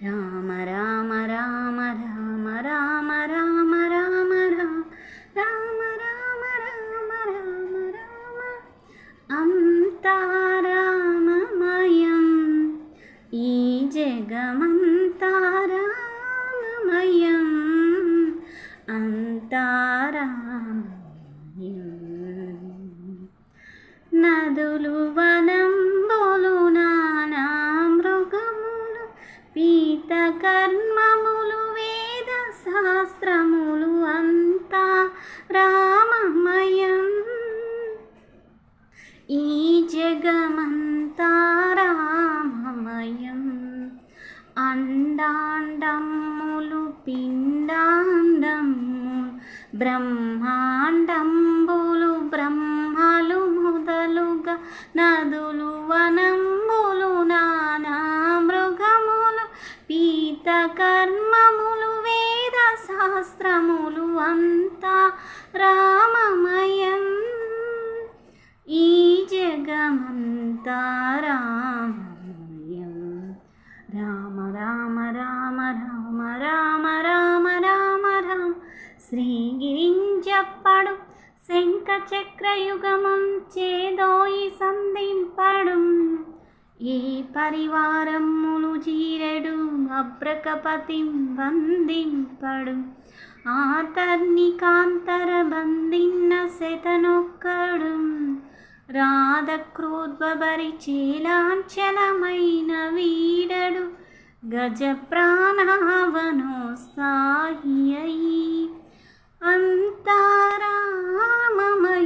రామ రామ రామ రామ రామ రామ రామ రామ రామ రామ రామ రామ అంతా రామమయం ఈ జగమంతా రామమయం అంతా రామమయం నదులు వనంబులు నానా మృగములు పీత కర్మములు వేద శాస్త్రములు అంతా రామమయం ఈ జగమంతా రామమయం అండాండములు పిండాండములు బ్రహ్మాండంబులు బ్రహ్మలు మొదలుగా నదులు వనంబులు నానా మృగములు పీత కర్మములు వేద శాస్త్రములు అంతా రామమయం ఈ జగమంతా రామమయం రామ రామ రామ రామ రామ రామ రామ రామ శ్రీగిరింజప్పడు శంఖ చక్రయుగమం చేదోయి సంధింపడు ఏ పరివారములు జీరెడు అబ్రకపతిం వందింపడు ఆతర్నికాంతర బందిన్న శతనొక్కడు రాధక్రోద్భరి చేలాంచలమైన వీడడు గజ ప్రాణవనోత్సాహి అంతా రామమయం